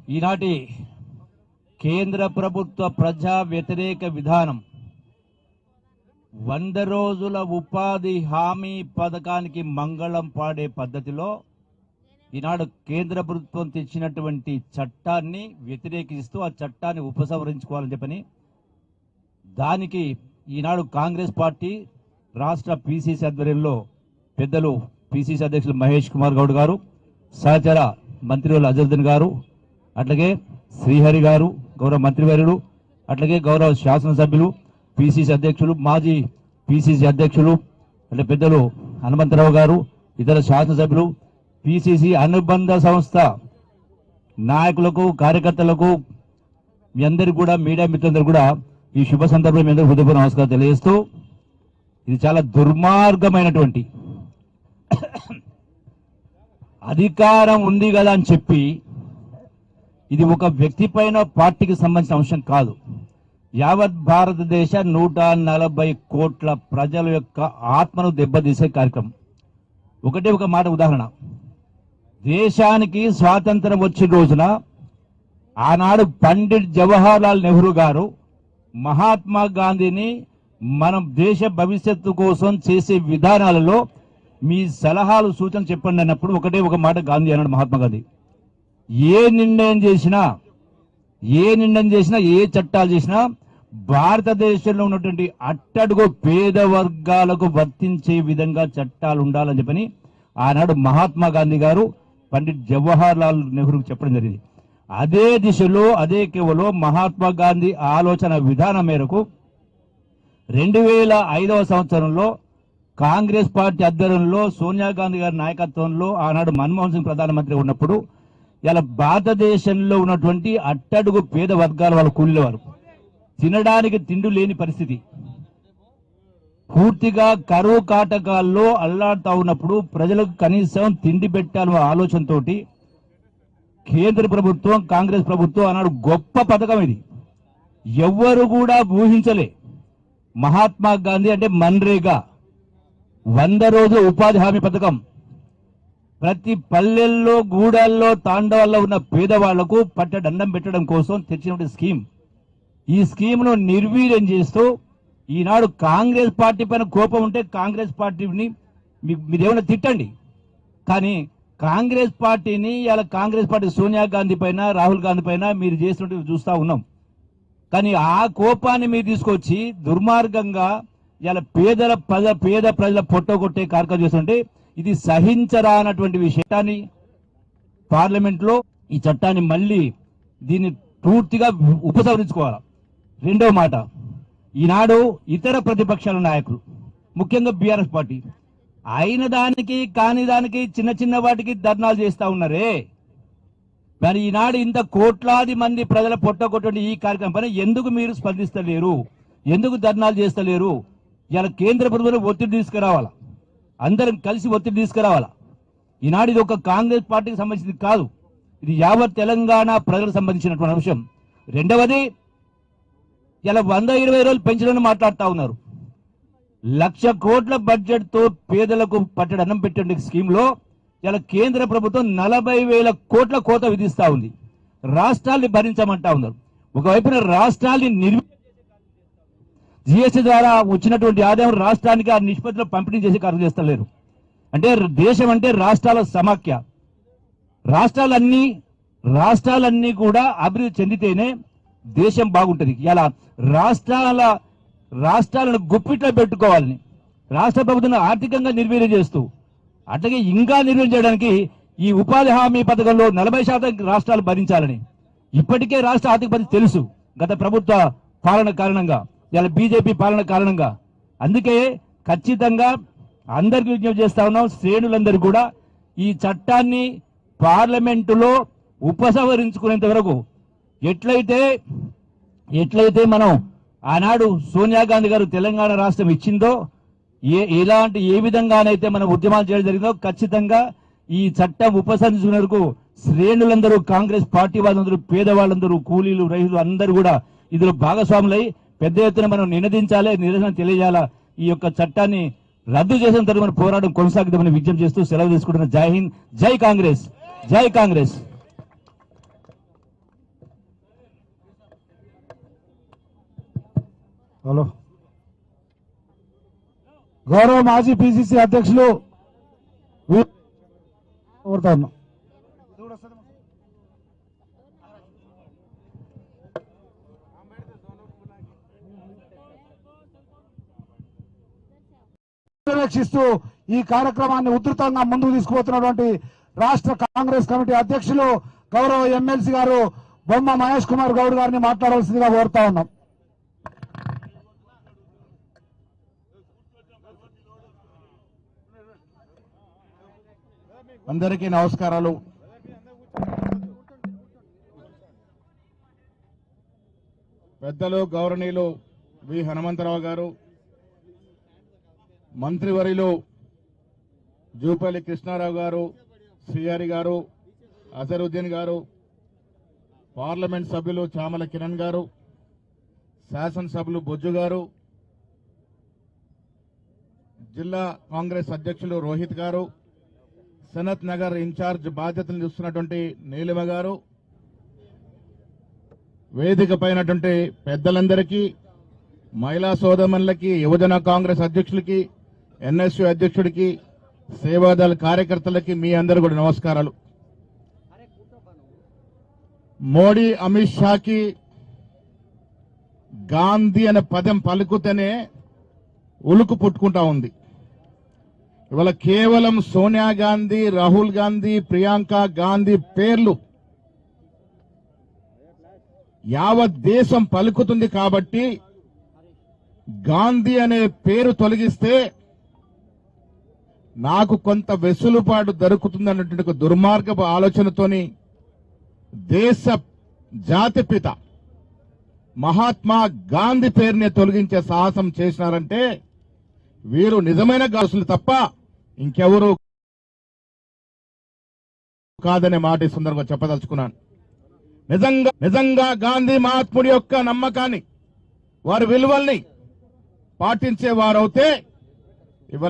ఈనాటి కేంద్ర ప్రభుత్వ ప్రజా వ్యతిరేక విధానం 100 రోజుల ఉపాధి హామీ పథకానికి మంగళం పాడే పద్ధతిలో ఈనాడు కేంద్ర ప్రభుత్వం తెచ్చినటువంటి చట్టాన్ని వ్యతిరేకిస్తూ ఆ చట్టాన్ని ఉపసంహరించుకోవాలని చెప్పని దానికి ఈనాడు కాంగ్రెస్ పార్టీ రాష్ట్ర పిసిసి ఆధ్వర్యంలో పెద్దలు పిసిసి అధ్యక్షులు మహేష్ కుమార్ గౌడ్ గారు, సహచర మంత్రివర్యులు అజరుద్దీన్ గారు, అట్లాగే శ్రీహరి గారు గౌరవ మంత్రివర్యులు, అట్లాగే గౌరవ శాసనసభ్యులు పిసిసి అధ్యక్షులు మాజీ పిసిసి అధ్యక్షులు అంటే పెద్దలు హనుమంతరావు గారు, ఇతర శాసనసభ్యులు, పిసిసి అనుబంధ సంస్థ నాయకులకు కార్యకర్తలకు మీ అందరికి కూడా మీడియా మిత్రులందరూ కూడా ఈ శుభ సందర్భంలో మీ అందరూ హృదయపూర్వక నమస్కారం తెలియజేస్తూ, ఇది చాలా దుర్మార్గమైనటువంటి అధికారం ఉంది కదా అని చెప్పి ఇది ఒక వ్యక్తి పైన పార్టీకి సంబంధించిన అంశం కాదు. యావత్ భారతదేశ 140 కోట్ల ప్రజల యొక్క ఆత్మను దెబ్బతీసే కార్యక్రమం. ఒకటే ఒక మాట ఉదాహరణ, దేశానికి స్వాతంత్రం వచ్చిన రోజున ఆనాడు పండిట్ జవహర్ లాల్ నెహ్రూ గారు మహాత్మా గాంధీని మనం దేశ భవిష్యత్తు కోసం చేసే విధానాలలో మీ సలహాలు సూచన చెప్పండి అన్నప్పుడు ఒకటే ఒక మాట గాంధీ అన్నాడు. మహాత్మా గాంధీ ఏ నిర్ణయం చేసినా ఏ చట్టాలు చేసినా భారతదేశంలో ఉన్నటువంటి అట్టడుగు పేద వర్గాలకు వర్తించే విధంగా చట్టాలు ఉండాలని చెప్పని ఆనాడు మహాత్మా గాంధీ గారు పండిట్ జవహర్ లాల్ నెహ్రూకి చెప్పడం జరిగింది. అదే దిశలో అదే కేవలం మహాత్మా గాంధీ ఆలోచన విధానం మేరకు 2005వ సంవత్సరంలో కాంగ్రెస్ పార్టీ ఆధ్వర్యంలో సోనియా గాంధీ గారి నాయకత్వంలో ఆనాడు మన్మోహన్ సింగ్ ప్రధానమంత్రి ఉన్నప్పుడు ఇలా భారతదేశంలో ఉన్నటువంటి అట్టడుగు పేద వర్గాల వాళ్ళు కూలివారు తినడానికి తిండి లేని పరిస్థితి, పూర్తిగా కరువు కాటకాల్లో అల్లాడుతా ఉన్నప్పుడు ప్రజలకు కనీసం తిండి పెట్టాలన్న ఆలోచనతో కేంద్ర ప్రభుత్వం కాంగ్రెస్ ప్రభుత్వం అన్నాడు గొప్ప పథకం ఇది. ఎవ్వరు కూడా ఊహించలే. మహాత్మా గాంధీ అంటే మన్రేగా 100 రోజుల ఉపాధి హామీ పథకం. ప్రతి పల్లెల్లో గూడాల్లో తాండవాల్లో ఉన్న పేదవాళ్లకు పట్టడండం పెట్టడం కోసం తెచ్చినటువంటి స్కీమ్. ఈ స్కీమ్ను నిర్వీర్యం చేస్తూ ఈనాడు కాంగ్రెస్ పార్టీ పైన కోపం ఉంటే కాంగ్రెస్ పార్టీని మీరేమైనా తిట్టండి, కానీ కాంగ్రెస్ పార్టీని ఇలా కాంగ్రెస్ పార్టీ సోనియా గాంధీ పైన రాహుల్ గాంధీ పైన మీరు చేసినట్టు చూస్తా ఉన్నాం. కానీ ఆ కోపాన్ని మీరు తీసుకొచ్చి దుర్మార్గంగా ఇలా పేద ప్రజల పొట్టగొట్టే కార్యక్రమం చేస్తుంటే ఇది సహించరానటువంటి విషయాన్ని పార్లమెంట్ లో ఈ చట్టాన్ని మళ్ళీ దీన్ని పూర్తిగా ఉపసంహరించుకోవాలి. రెండో మాట, ఈనాడు ఇతర ప్రతిపక్షాల నాయకులు ముఖ్యంగా బీఆర్ఎస్ పార్టీ అయిన దానికి కాని దానికి చిన్న వాటికి ధర్నాలు చేస్తా ఉన్నారే. మరి ఈనాడు ఇంత కోట్లాది మంది ప్రజల పొట్టగొట్టే ఈ కార్యక్రమం పైన ఎందుకు మీరు స్పందిస్తలేరు, ఎందుకు ధర్నాలు చేస్తలేరు? ఇలా కేంద్ర ప్రభుత్వం ఒత్తిడి తీసుకురావాలా, అందరం కలిసి ఒత్తిడి తీసుకురావాలా. ఈనాడు ఇది ఒక కాంగ్రెస్ పార్టీకి సంబంధించింది కాదు, ఇది యావత్ తెలంగాణ ప్రజలకు సంబంధించినటువంటి అంశం. రెండవది, ఇలా 120 రోజులు పెంచడానికి మాట్లాడుతూ ఉన్నారు. 1,00,000 కోట్ల బడ్జెట్ తో పేదలకు పట్టడన్నం పెట్టే స్కీమ్ లో ఇలా కేంద్ర ప్రభుత్వం 40,000 కోట్ల కోత విధిస్తా ఉంది. రాష్ట్రాల్ని భరించమంటా ఉన్నారు. ఒకవైపున రాష్ట్రాల్ని జిఎస్టీ ద్వారా వచ్చినటువంటి ఆదాయం రాష్ట్రానికి ఆ నిష్పత్తిలో పంపిణీ చేసి కార్యం చేస్తలేరు. అంటే దేశం అంటే రాష్ట్రాల సమాఖ్య. రాష్ట్రాలన్నీ కూడా అభివృద్ధి చెందితేనే దేశం బాగుంటుంది. ఇలా రాష్ట్రాలను గుప్పిట్లో పెట్టుకోవాలని రాష్ట్ర ప్రభుత్వం ఆర్థికంగా నిర్వీర్యం చేస్తూ అట్లాగే ఇంకా నిర్వీర్యం చేయడానికి ఈ ఉపాధి హామీ పథకంలో 40% రాష్ట్రాలు భరించాలని ఇప్పటికే రాష్ట్ర ఆర్థిక పరిస్థితి తెలుసు గత ప్రభుత్వ పాలన కారణంగా, ఇలా బీజేపీ పాలన కారణంగా. అందుకే ఖచ్చితంగా అందరికీ విజ్ఞప్తి చేస్తా ఉన్నాం, శ్రేణులందరూ కూడా ఈ చట్టాన్ని పార్లమెంటులో ఉపసంహరించుకునేంత వరకు ఎట్లయితే మనం ఆనాడు సోనియా గాంధీ గారు తెలంగాణ రాష్ట్రం ఇచ్చిందో ఏ విధంగానైతే మనం ఉద్యమాలు చేయడం జరిగిందో ఖచ్చితంగా ఈ చట్టం ఉపసంహరించుకునే వరకు శ్రేణులందరూ, కాంగ్రెస్ పార్టీ వాళ్ళందరూ, పేదవాళ్ళందరూ, కూలీలు, రైతులు అందరూ కూడా ఇందులో భాగస్వాములై పెద్ద ఎత్తున మనం నినదించాలి, నిరసన తెలియజేయాలా. ఈ యొక్క చట్టాన్ని రద్దు చేసిన తర్వాత మన పోరాటం కొనసాగుతామని విజ్ఞప్తి చేస్తూ సెలవు తీసుకుంటున్న. జై హింద్, జై కాంగ్రెస్, జై కాంగ్రెస్. హలో గౌరవ మాజీ పిసిసి అధ్యక్షులు కోరుతా ఉన్నాం. పర్యవేక్షిస్తూ ఈ కార్యక్రమాన్ని ఉధృతంగా ముందుకు తీసుకుపోతున్నటువంటి రాష్ట్ర కాంగ్రెస్ కమిటీ అధ్యక్షులు గౌరవ ఎమ్మెల్సీ గారు బొమ్మ మహేష్ కుమార్ గౌడ్ గారిని మాట్లాడాల్సిందిగా కోరుతా ఉన్నాం. అందరికీ నమస్కారాలు. పెద్దలు గౌరవనీయులు వి హనుమంతరావు గారు, మంత్రివర్యులు జూపల్లి కృష్ణారావు గారు, శ్రీహరి గారు, అజరుద్దీన్ గారు, పార్లమెంట్ సభ్యులు చామల కిరణ్ గారు, శాసనసభ్యులు బొజ్జు గారు, జిల్లా కాంగ్రెస్ అధ్యక్షులు రోహిత్ గారు, సనత్ నగర్ ఇన్ఛార్జ్ బాధ్యతలు చూస్తున్నటువంటి నీలిమ గారు, వేదిక పైనటువంటి పెద్దలందరికీ, మహిళా సోదరులకి, యువజన కాంగ్రెస్ అధ్యక్షులకి, ఎన్ఎస్యు అధ్యక్షుడికి, సేవాదళ కార్యకర్తలకి మీ అందరూ కూడా నమస్కారాలు. మోడీ అమిత్ షాకి గాంధీ అనే పదం పలుకుతేనే ఉలుకు పుట్టుకుంటా ఉంది. ఇవాళ కేవలం సోనియా గాంధీ, రాహుల్ గాంధీ, ప్రియాంక గాంధీ పేర్లు యావత్ దేశం పలుకుతుంది కాబట్టి గాంధీ అనే పేరు తొలగిస్తే నాకు కొంత వెసులుబాటు దొరుకుతుందన్నటువంటి ఒక దుర్మార్గపు ఆలోచనతోని దేశ జాతిపిత మహాత్మా గాంధీ పేరునే తొలగించే సాహసం చేసినారంటే వీరు నిజమైన గాసులు తప్ప ఇంకెవరూ కాదనే మాట ఈ సందర్భంగా చెప్పదలుచుకున్నాను. నిజంగా గాంధీ మహాత్ముడి యొక్క నమ్మకాన్ని, వారి విలువల్ని పాటించే వారవుతే